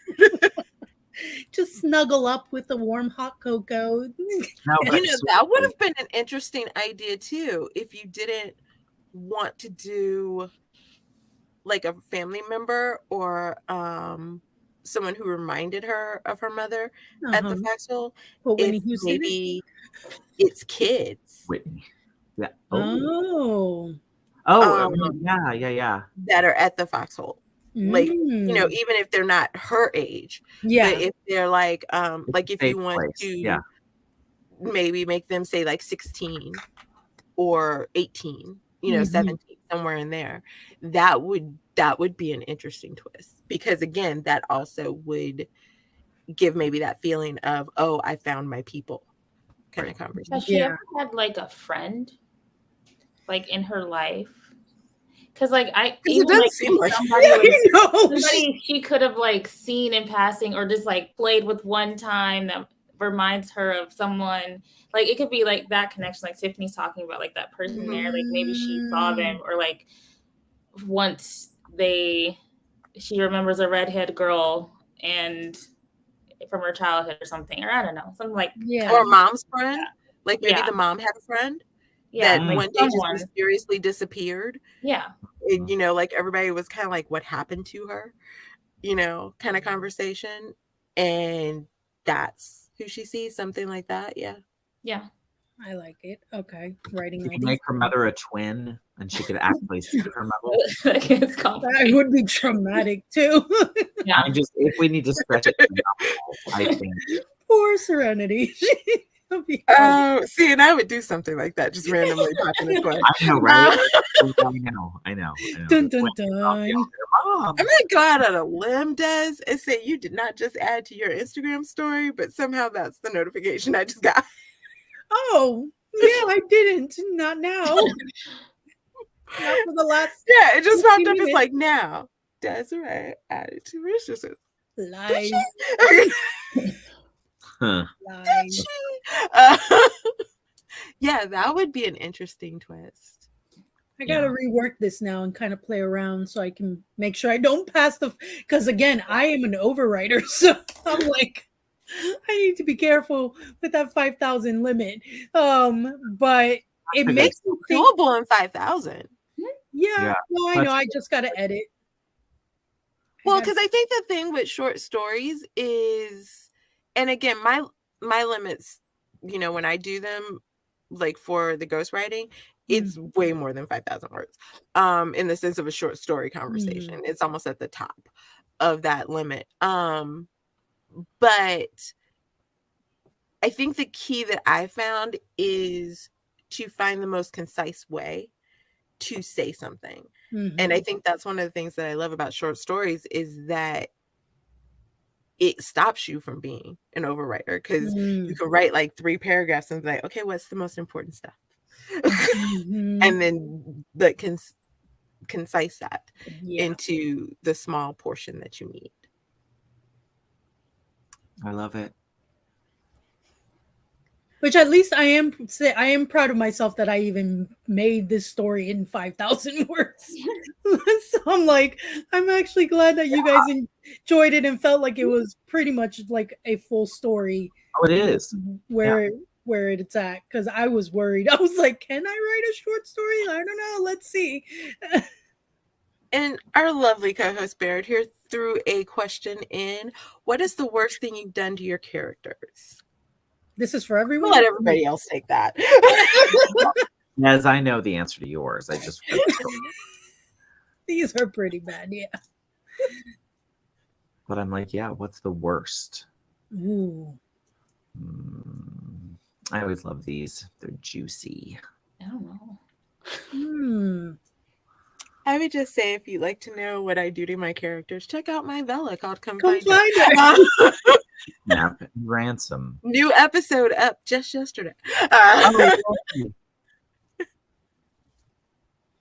Just snuggle up with the warm hot cocoa. no, but You know, that would have been an interesting idea too, if you didn't want to do like a family member or someone who reminded her of her mother at the foxhole. But Whitney If Houston, maybe it's kids. Whitney. Yeah. Oh. Yeah. That are at the foxhole. Like, you know, even if they're not her age. Yeah. But if they're like if you want to maybe make them say like 16 or 18, you know, 17, somewhere in there, that would be an interesting twist, because again, that also would give maybe that feeling of, oh, I found my people kind of conversation. Has she ever had like a friend like in her life? Because like it doesn't seem like somebody she could have like seen in passing or just like played with one time that reminds her of someone. Like it could be like that connection, like Tiffany's talking about, like that person there, like maybe she saw them, or like once she remembers a redhead girl and from her childhood or something, or I don't know, something like or mom's friend, like maybe the mom had a friend that like one day just mysteriously disappeared, and you know, like everybody was kind of like, what happened to her, you know, kind of conversation, and that's who she sees, something like that. Yeah, I like it. Okay, writing. You can make her mother a twin, and she could actually see her mother. That would be traumatic too. Yeah, if we need to stretch it, I think. Poor Serenity. Oh, see, and I would do something like that, just randomly popping a twin. I know, right? I know. Dun, dun, dun. I'm gonna go out on a limb, Des, and say you did not just add to your Instagram story, but somehow that's the notification I just got. Oh, yeah, I didn't. Not now. Not for the last. Yeah, it just popped up. It's like, now Desiree added to Richardson. Lies. Lies. Yeah, that would be an interesting twist. I gotta rework this now and kind of play around so I can make sure I don't pass because again, I am an overwriter, so I'm like, I need to be careful with that 5,000 limit. But it makes it doable in 5,000. Yeah, no, I know. I just gotta edit. Well, because I think the thing with short stories is, and again, my limits, you know, when I do them, like for the ghostwriting, it's way more than 5,000 words. In the sense of a short story conversation, it's almost at the top of that limit. But I think the key that I found is to find the most concise way to say something. And I think that's one of the things that I love about short stories is that it stops you from being an overwriter, because you can write like 3 paragraphs and be like, okay, what's the most important stuff? And then concise that into the small portion that you need. I love it. Which at least I am proud of myself that I even made this story in 5,000 words. So I'm like, I'm actually glad that you guys enjoyed it and felt like it was pretty much like a full story. Oh, it is. Where it's at, because I was worried. I was like, can I write a short story? I don't know. Let's see. And our lovely co-host Barrett here threw a question in. What is the worst thing you've done to your characters? This is for everyone. We'll let everybody else take that. As I know the answer to yours, I just these are pretty bad, yeah. But I'm like, yeah, what's the worst? Ooh. I always love these. They're juicy. I don't know. I would just say, if you'd like to know what I do to my characters, check out my Vela called Come Find It. Kidnap and ransom. New episode up just yesterday.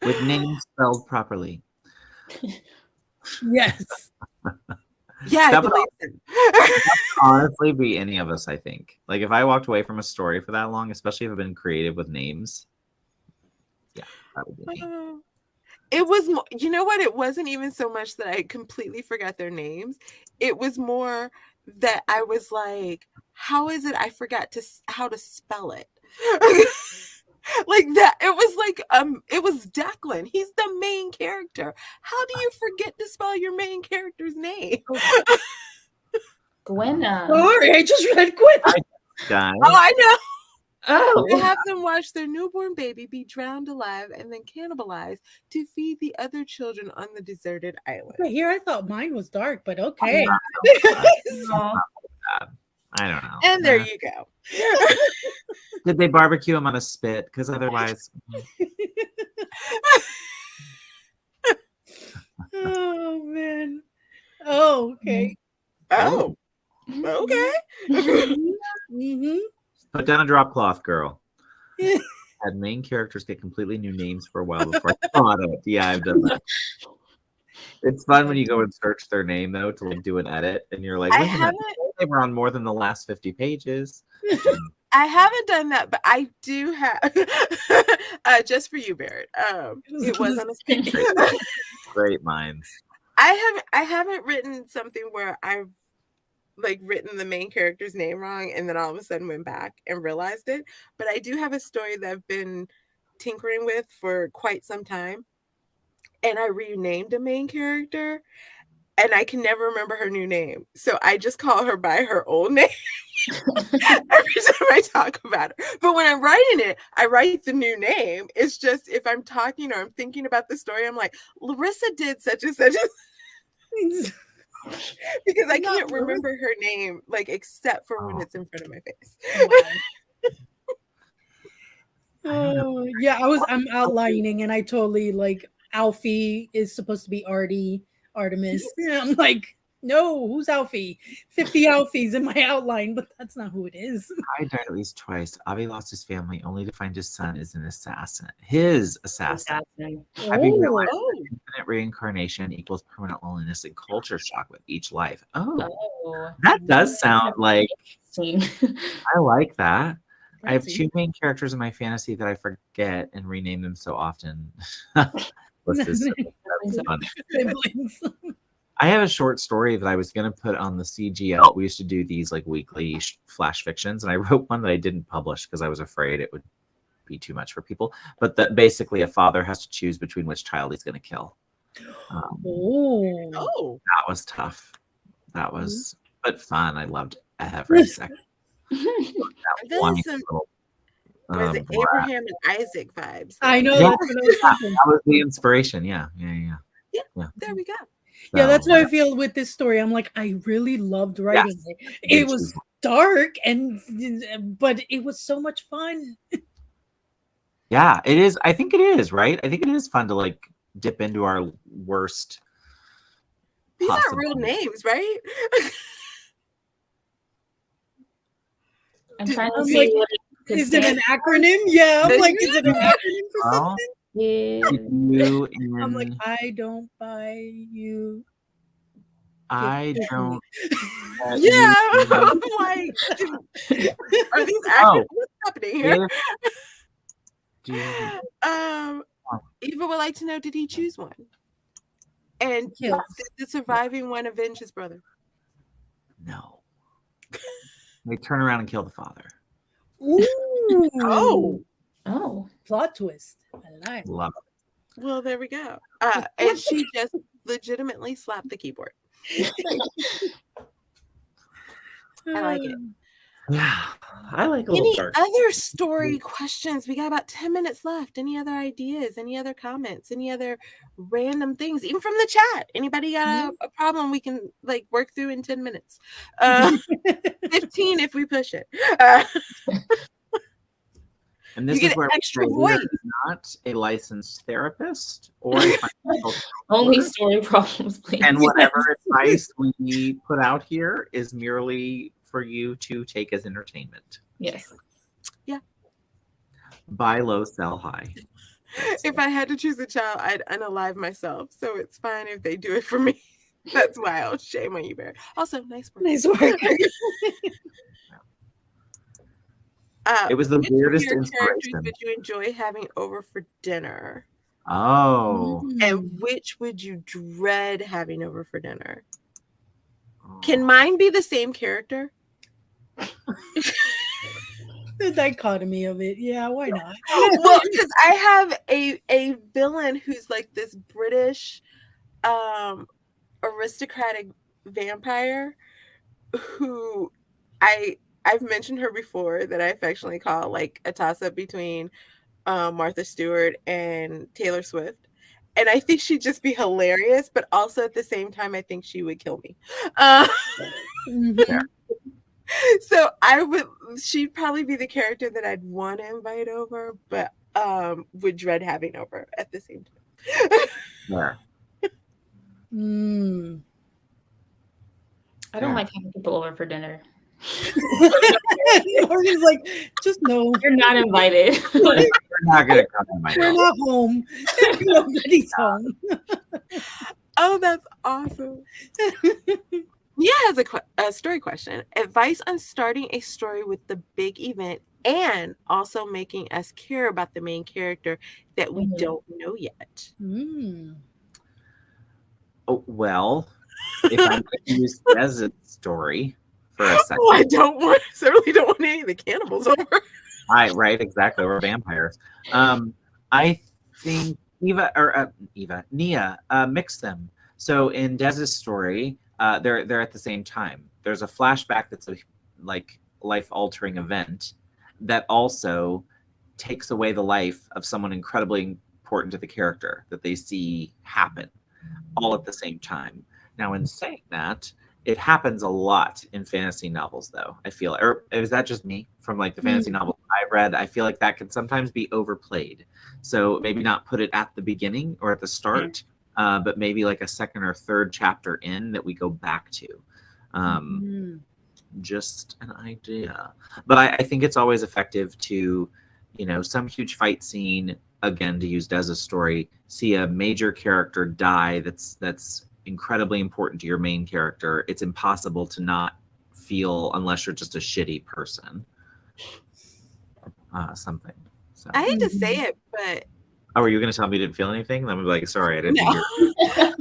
With names spelled properly. Yes. Yeah, That I believe so. honestly be any of us, I think. Like if I walked away from a story for that long, especially if I've been creative with names, yeah, that would be me. It was, you know what? It wasn't even so much that I completely forgot their names. It was more that I was like, how is it I forgot how to spell it? Like that. It was like, it was Declan. He's the main character. How do you forget to spell your main character's name? Gwenna. Sorry, I just read Gwen. Oh, I know. Oh, They have them watch their newborn baby be drowned alive and then cannibalized to feed the other children on the deserted island. But here I thought mine was dark, but okay. I don't know. And there you go. Did they barbecue him on a spit? Because otherwise. Oh man. Oh, okay. Oh, okay. Mm-hmm. Put down a drop cloth, girl. Had main characters get completely new names for a while before I thought it. Yeah, I've done that. It's fun when you go and search their name though to like do an edit, and you're like, they were on more than the last 50 pages. I haven't done that, but I do have just for you, Barrett. It was on a spin. Great minds. I haven't written something where I've like written the main character's name wrong and then all of a sudden went back and realized it. But I do have a story that I've been tinkering with for quite some time. And I renamed a main character and I can never remember her new name. So I just call her by her old name every time I talk about her. But when I'm writing it, I write the new name. It's just if I'm talking or I'm thinking about the story, I'm like, Larissa did such and such. Because I can't remember her name, like, except for when it's in front of my face. Oh, yeah, I'm outlining and I totally like Alfie is supposed to be Artemis. And I'm like, no, who's Alfie? 50 Alfies in my outline, but that's not who it is. I died at least twice. Avi lost his family only to find his son is an assassin. His assassin. Avi realized that infinite reincarnation equals permanent loneliness and culture shock with each life. Oh, that does sound like I like that. I have two main characters in my fantasy that I forget and rename them so often. That's funny. I have a short story that I was going to put on the CGL. We used to do these like weekly flash fictions, and I wrote one that I didn't publish because I was afraid it would be too much for people. But that basically a father has to choose between which child he's going to kill. That was tough. That was, but fun. I loved every second. Was it Abraham and Isaac vibes? I know. Yeah, that's what I was thinking. that was the inspiration. Yeah. There we go. Yeah, that's what I feel with this story. I'm like, I really loved writing it. It was dark but it was so much fun. Yeah, it is. I think it is, right? I think it is fun to like dip into our worst. These aren't real names, right? I'm trying to I'm see like, what is it an acronym? Yeah, I'm like, is it an acronym for something? I'm like, I don't buy you. I don't. Yeah, I'm like, are these acronyms? What's happening here? Eva would like to know: did he choose one? And did the surviving one avenge his brother? No. They turn around and kill the father. Ooh. Oh, Plot twist. I like. Love it. Well, there we go. And she just legitimately slapped the keyboard. I like it. Yeah, I like a Any little other story questions? We got about 10 minutes left. Any other ideas? Any other comments? Any other random things? Even from the chat. Anybody got a problem we can like work through in 10 minutes? 15 if we push it. And this is where extra voice. Not a licensed therapist or a only story problems, please. And whatever it's advice we put out here is merely for you to take as entertainment. Yes. Yeah. Buy low, sell high. If I had to choose a child, I'd unalive myself. So it's fine if they do it for me. That's why I'll shame on you, Barrett. Also, nice work. Nice work. It was the weirdest characters inspiration. would you enjoy having over for dinner? Oh. And which would you dread having over for dinner? Can mine be the same character? The dichotomy of it. Yeah, why not? Well, because I have a villain who's like this British aristocratic vampire who I've mentioned her before, that I affectionately call like a toss-up between Martha Stewart and Taylor Swift. And I think she'd just be hilarious, but also at the same time, I think she would kill me. So she'd probably be the character that I'd want to invite over, but would dread having over at the same time. Yeah. I don't like having people over for dinner. Morgan's like, just no. You're not invited. We're not gonna come to my We're house. not home. Nobody's home. Oh, that's awesome. Mia has a story question. Advice on starting a story with the big event and also making us care about the main character that we don't know yet. Oh, well, if I'm going to use Des's story for a second. Oh, I certainly don't want any of the cannibals over. Right, exactly. We're vampires. I think Nia, mix them. So in Des's story, they're at the same time. There's a flashback that's a like life-altering event that also takes away the life of someone incredibly important to the character that they see happen all at the same time. Now, in saying that, it happens a lot in fantasy novels, though, I feel. Or is that just me from like the fantasy novels I've read? I feel like that can sometimes be overplayed. So maybe not put it at the beginning or at the start, but maybe like a second or third chapter in that we go back to. Just an idea. But I think it's always effective to, some huge fight scene, again, to use Des's story, see a major character die that's incredibly important to your main character. It's impossible to not feel, unless you're just a shitty person, something. So I hate to say it, but were you going to tell me you didn't feel anything? Then I'm like, sorry, I didn't no. hear.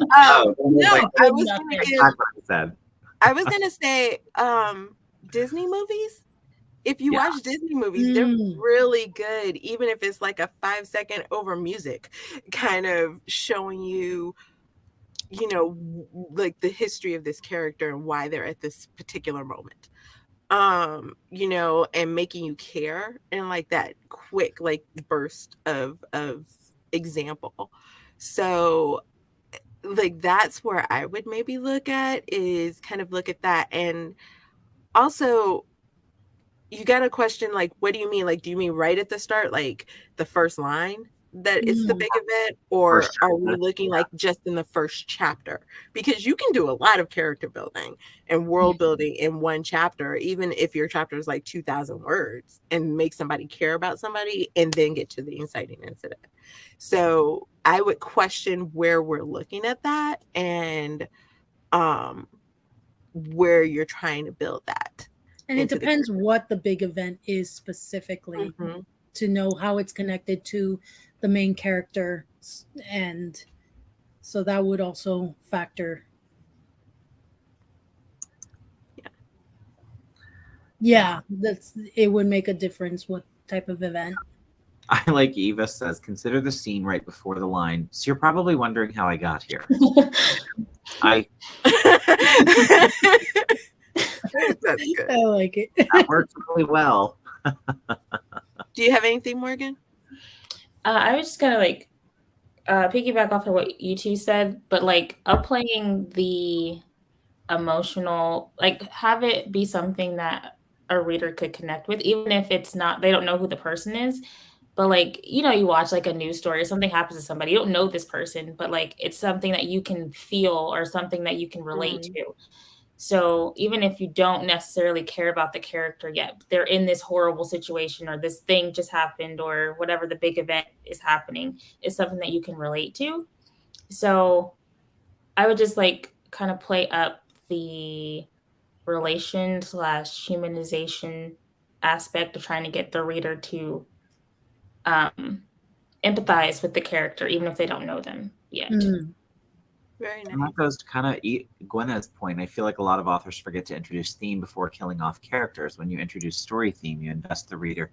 I was gonna say Disney movies. If you watch Disney movies, they're really good, even if it's like a 5-second over music, kind of showing you, like the history of this character and why they're at this particular moment. And making you care, and like that quick like burst of example. So like that's where I would maybe look at that. And also you got to question, like, what do you mean? Like, do you mean right at the start, like the first line that it's the big event, or are we looking like just in the first chapter? Because you can do a lot of character building and world building in one chapter, even if your chapter is like 2,000 words, and make somebody care about somebody and then get to the inciting incident. So I would question where we're looking at that and where you're trying to build that. And it depends what the big event is specifically to know how it's connected to the main character. And so that would also factor. Yeah, it would make a difference what type of event. I like Eva says, consider the scene right before the line. So you're probably wondering how I got here. That's good. I like it. That works really well. Do you have anything, Morgan? I was just gonna piggyback off of what you two said, but like upplaying the emotional, like have it be something that a reader could connect with, even if it's not, they don't know who the person is, But like, you know, you watch like a news story or something happens to somebody, you don't know this person, but like it's something that you can feel or something that you can relate to. So even if you don't necessarily care about the character yet, they're in this horrible situation or this thing just happened or whatever the big event is happening, is something that you can relate to. So I would just like kind of play up the relation / humanization aspect of trying to get the reader to empathize with the character, even if they don't know them yet. Very nice. And that goes to kind of Gwenna's point. I feel like a lot of authors forget to introduce theme before killing off characters. When you introduce story theme, you invest the reader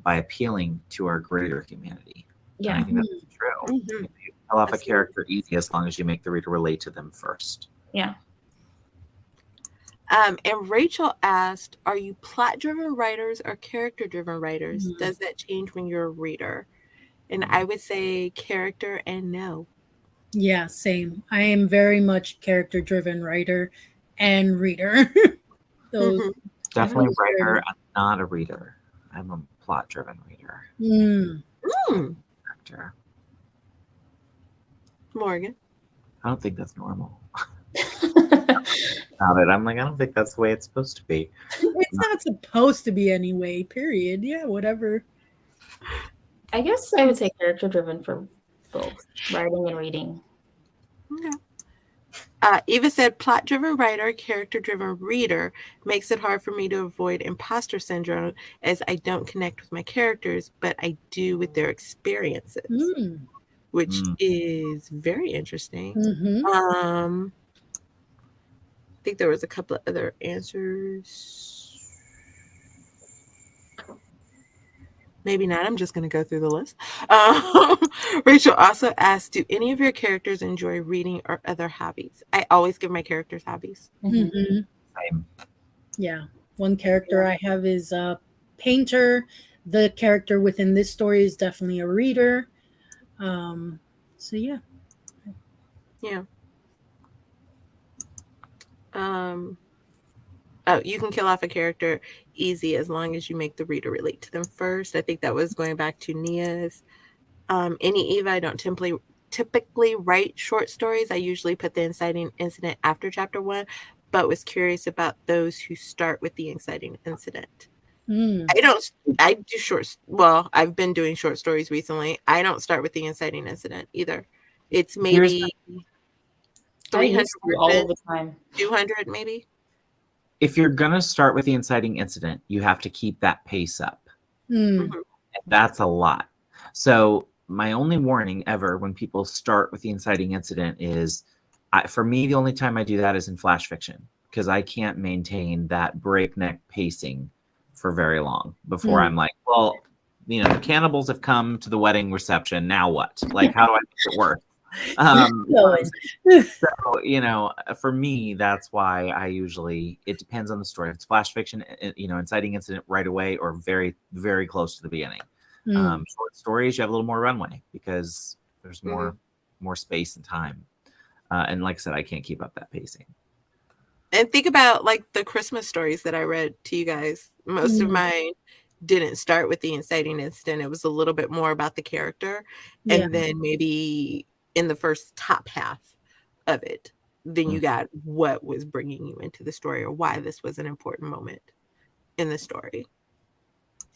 by appealing to our greater humanity. Yeah. And I think that's true. You kill off a character easy as long as you make the reader relate to them first. Yeah. And Rachel asked, are you plot-driven writers or character-driven writers? Does that change when you're a reader? And I would say character and no. Yeah, same. I am very much character-driven writer and reader. Definitely writer. I'm not a reader. I'm a plot-driven reader. Character. Morgan? I don't think that's normal. About it. I'm like, I don't think that's the way it's supposed to be. It's not supposed to be anyway, period. Yeah, whatever. I guess I would say character driven for both writing and reading. Okay. Eva said, plot-driven writer, character-driven reader makes it hard for me to avoid imposter syndrome as I don't connect with my characters, but I do with their experiences, which is very interesting. I think there was a couple of other answers. Maybe not. I'm just going to go through the list. Rachel also asked, do any of your characters enjoy reading or other hobbies? I always give my characters hobbies. Same. Yeah. One character I have is a painter. The character within this story is definitely a reader. So, yeah. Yeah. You can kill off a character easy as long as you make the reader relate to them first. I think that was going back to Nia's. Any Eva, I don't typically write short stories. I usually put the inciting incident after chapter 1, but was curious about those who start with the inciting incident. I do short. Well, I've been doing short stories recently. I don't start with the inciting incident either. It's maybe 300 all of the time. 200 maybe. If you're going to start with the inciting incident, you have to keep that pace up. That's a lot. So my only warning ever when people start with the inciting incident is, for me, the only time I do that is in flash fiction, because I can't maintain that breakneck pacing for very long before I'm like, well, you know, the cannibals have come to the wedding reception. Now what? Like, how do I make it work? So, you know, for me, that's why I usually, it depends on the story. If it's flash fiction, you know, inciting incident right away or very, very close to the beginning. Short stories, you have a little more runway because there's more space and time. And like I said, I can't keep up that pacing. And think about like the Christmas stories that I read to you guys. Most of mine didn't start with the inciting incident. It was a little bit more about the character. And then maybe in the first top half of it, then you got what was bringing you into the story or why this was an important moment in the story.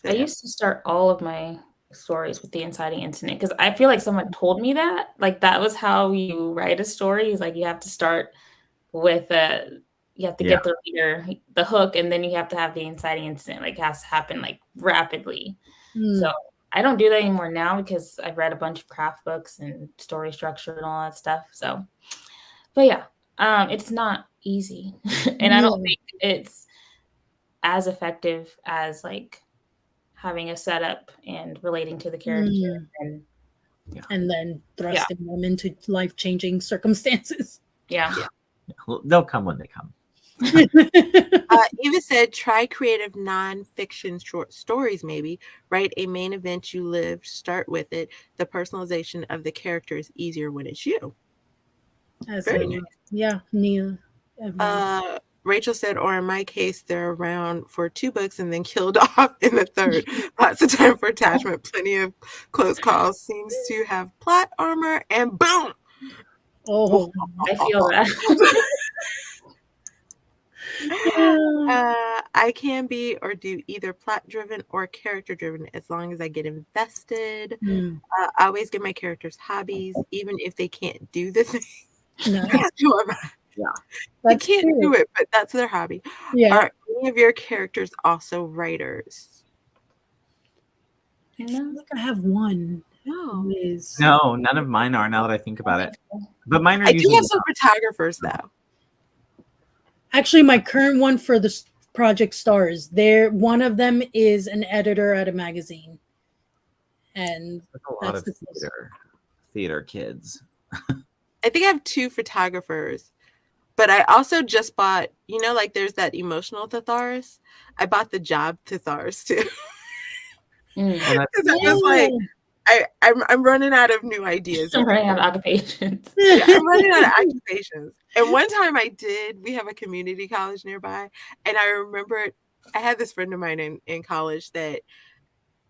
So, I used to start all of my stories with the inciting incident because I feel like someone told me that. Like that was how you write a story. Is like you have to start with you have to get the reader the hook, and then you have to have the inciting incident. Like it has to happen like rapidly. So I don't do that anymore now because I've read a bunch of craft books and story structure and all that stuff. So, but yeah, it's not easy, and I don't think it's as effective as like having a setup and relating to the character and then thrusting them into life-changing circumstances. They'll come when they come. Eva said, try creative non-fiction short stories, maybe. Write a main event you lived, start with it. The personalization of the character is easier when it's you. Very nice. Yeah, Nia. Rachel said, or in my case, they're around for 2 books and then killed off in the 3rd. Lots of time for attachment, plenty of close calls, seems to have plot armor, and boom! Oh, I feel that. I can be or do either plot-driven or character-driven as long as I get invested. I always give my characters hobbies, even if they can't do the thing. Nice. Yeah. They can't do it, but that's their hobby. Yeah. Are any of your characters also writers? I feel like I have one. No. No, none of mine are, now that I think about it. But mine are I do usually have some photographers, though. Actually, my current one for the Project Stars, one of them is an editor at a magazine. And a lot of theater kids. I think I have 2 photographers. But I also just bought, like there's that emotional thesaurus. I bought the job thesaurus too. Because I'm just like, I'm running out of new ideas. I'm running out of occupations. Yeah, I'm running out of occupations. And one time we have a community college nearby. And I remember I had this friend of mine in college that,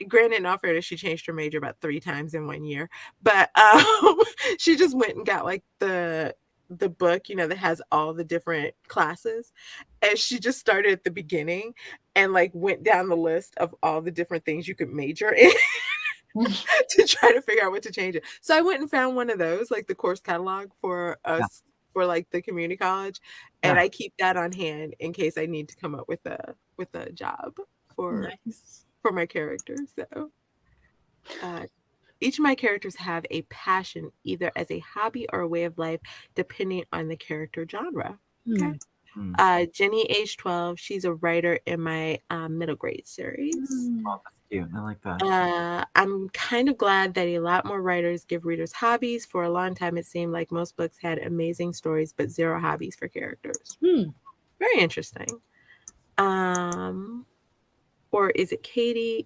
granted, in all fairness, she changed her major about 3 times in 1 year. But she just went and got like the book, that has all the different classes. And she just started at the beginning and like went down the list of all the different things you could major in to try to figure out what to change it. So I went and found one of those, like the course catalog for us for like the community college. And I keep that on hand in case I need to come up with a job for my characters. So each of my characters have a passion, either as a hobby or a way of life, depending on the character genre. Okay. Jenny, age 12, she's a writer in my middle grade series. Oh, that's cute. I like that. I'm kind of glad that a lot more writers give readers hobbies. For a long time, it seemed like most books had amazing stories, but 0 hobbies for characters. Very interesting. Or is it Katie?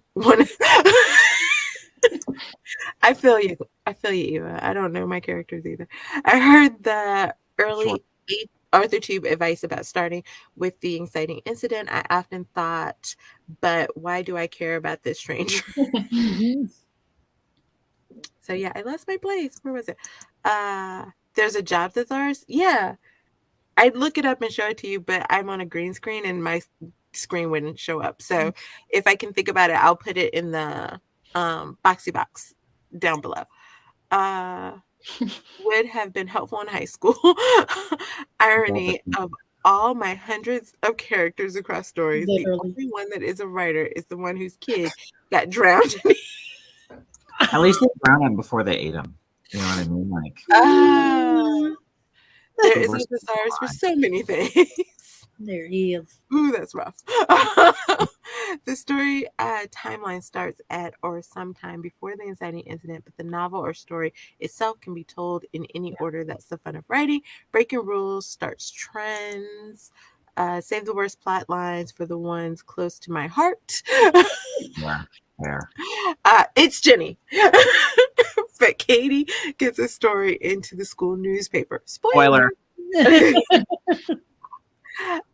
I feel you, Eva. I don't know my characters either. I heard the early Arthur Tube advice about starting with the exciting incident. I often thought, but why do I care about this stranger? So yeah, I lost my place. Where was it? There's a job thesaurus. Yeah. I'd look it up and show it to you, but I'm on a green screen and my screen wouldn't show up. So if I can think about it, I'll put it in the boxy box down below. Would have been helpful in high school. Irony of all my hundreds of characters across stories, the only one that is a writer is the one whose kid got drowned. At least they drowned him before they ate him. You know what I mean? Like, there is a thesaurus for so many things. There he is. Ooh, that's rough. The story timeline starts at or sometime before the inciting incident, but the novel or story itself can be told in any order. That's the fun of writing. Breaking rules, starts trends. Save the worst plot lines for the ones close to my heart. It's Jenny. But Katie gets a story into the school newspaper. Spoiler.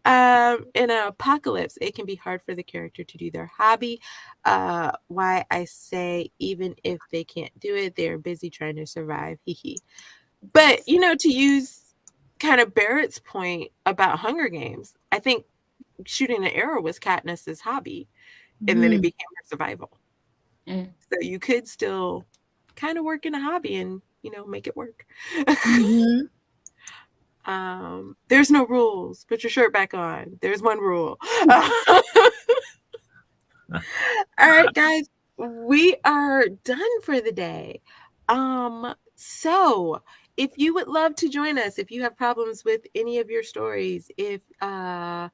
In an apocalypse, it can be hard for the character to do their hobby. Why I say even if they can't do it, they're busy trying to survive. But to use kind of Barrett's point about Hunger Games, I think shooting an arrow was Katniss's hobby, and then it became her survival. So you could still kind of work in a hobby and make it work. There's no rules. Put your shirt back on. There's one rule. All right, guys, we are done for the day. So if you would love to join us, if you have problems with any of your stories, if I'm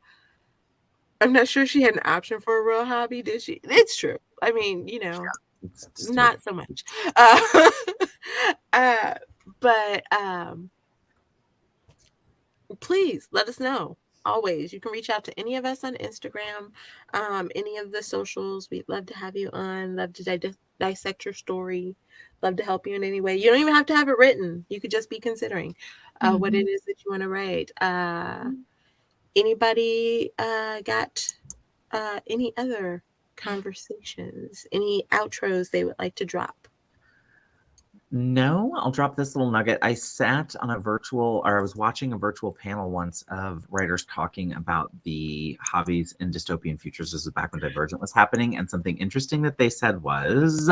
not sure she had an option for a real hobby, did she? It's true. I mean, not so much. But please let us know. Always, you can reach out to any of us on Instagram, any of the socials. We'd love to have you on. Love to dissect your story. Love to help you in any way. You don't even have to have it written. You could just be considering what it is that you want to write. Anybody got any other conversations, any outros they would like to drop? No, I'll drop this little nugget. I was watching a virtual panel once of writers talking about the hobbies in dystopian futures. This was back when Divergent was happening, and something interesting that they said was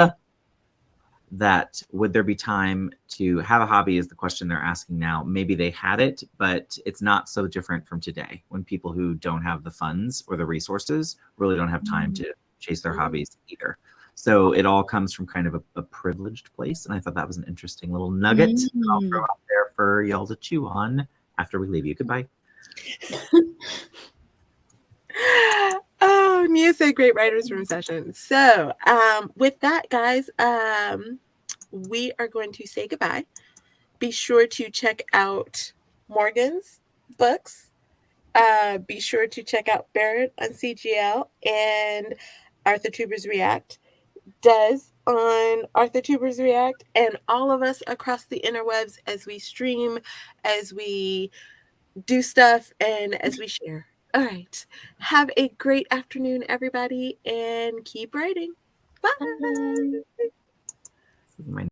that would there be time to have a hobby is the question they're asking now. Maybe they had it, but it's not so different from today when people who don't have the funds or the resources really don't have time to chase their hobbies either. So it all comes from kind of a privileged place. And I thought that was an interesting little nugget I'll throw out there for y'all to chew on after we leave you. Goodbye. Oh, music, great writers room session. So with that, guys, we are going to say goodbye. Be sure to check out Morgan's books. Be sure to check out Barrett on CGL and Arthur Tubers React. Does on Arthur Tubers React, and all of us across the interwebs as we stream, as we do stuff, and as we share. All right. Have a great afternoon, everybody, and keep writing. Bye. My